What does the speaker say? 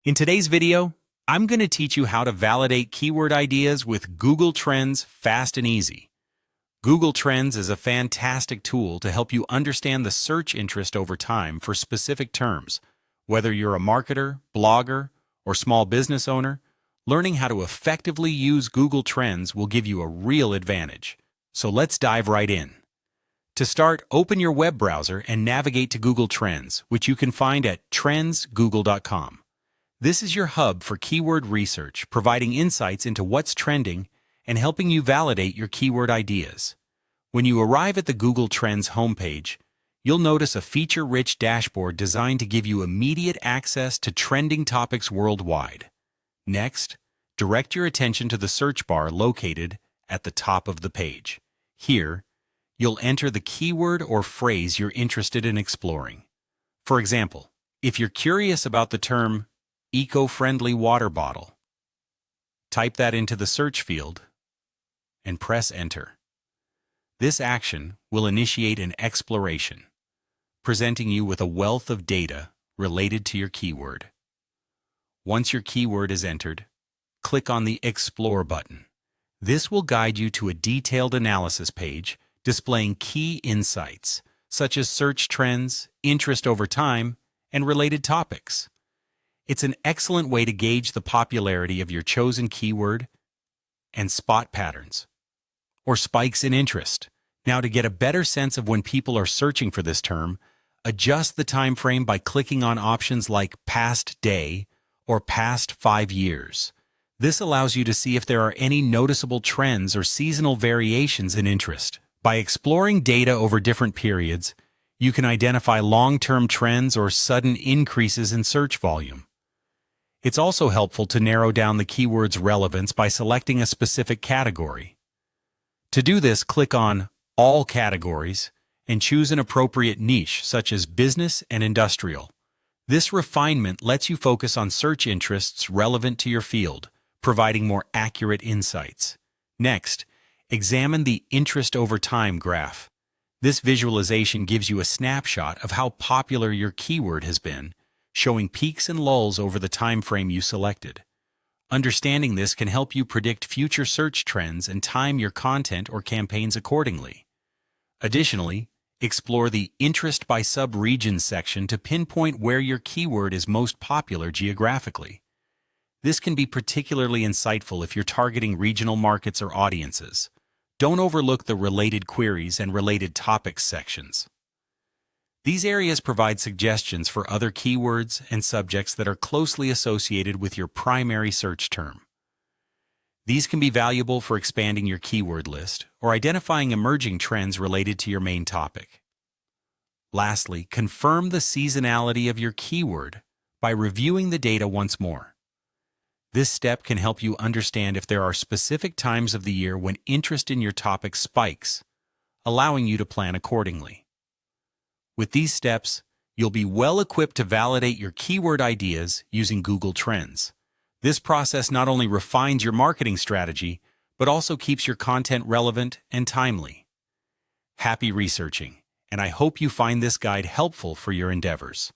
In today's video, I'm going to teach you how to validate keyword ideas with Google Trends fast and easy. Google Trends is a fantastic tool to help you understand the search interest over time for specific terms. Whether you're a marketer, blogger, or small business owner, learning how to effectively use Google Trends will give you a real advantage. So let's dive right in. To start, open your web browser and navigate to Google Trends, which you can find at trendsgoogle.com. This is your hub for keyword research, providing insights into what's trending and helping you validate your keyword ideas. When you arrive at the Google Trends homepage, you'll notice a feature-rich dashboard designed to give you immediate access to trending topics worldwide. Next, direct your attention to the search bar located at the top of the page. Here, you'll enter the keyword or phrase you're interested in exploring. For example, if you're curious about the term eco-friendly water bottle, type that into the search field and press enter. This action will initiate an exploration, presenting you with a wealth of data related to your keyword. Once your keyword is entered, click on the Explore button. This will guide you to a detailed analysis page displaying key insights, such as search trends, interest over time, and related topics. It's an excellent way to gauge the popularity of your chosen keyword and spot patterns or spikes in interest. Now, to get a better sense of when people are searching for this term, adjust the time frame by clicking on options like Past Day or Past 5 years. This allows you to see if there are any noticeable trends or seasonal variations in interest. By exploring data over different periods, you can identify long-term trends or sudden increases in search volume. It's also helpful to narrow down the keyword's relevance by selecting a specific category. To do this, click on All Categories and choose an appropriate niche, such as business and industrial. This refinement lets you focus on search interests relevant to your field, providing more accurate insights. Next, examine the interest over time graph. This visualization gives you a snapshot of how popular your keyword has been, showing peaks and lulls over the time frame you selected. Understanding this can help you predict future search trends and time your content or campaigns accordingly. Additionally, explore the Interest by Sub-Region section to pinpoint where your keyword is most popular geographically. This can be particularly insightful if you're targeting regional markets or audiences. Don't overlook the Related Queries and Related Topics sections. These areas provide suggestions for other keywords and subjects that are closely associated with your primary search term. These can be valuable for expanding your keyword list or identifying emerging trends related to your main topic. Lastly, confirm the seasonality of your keyword by reviewing the data once more. This step can help you understand if there are specific times of the year when interest in your topic spikes, allowing you to plan accordingly. With these steps, you'll be well equipped to validate your keyword ideas using Google Trends. This process not only refines your marketing strategy, but also keeps your content relevant and timely. Happy researching, and I hope you find this guide helpful for your endeavors.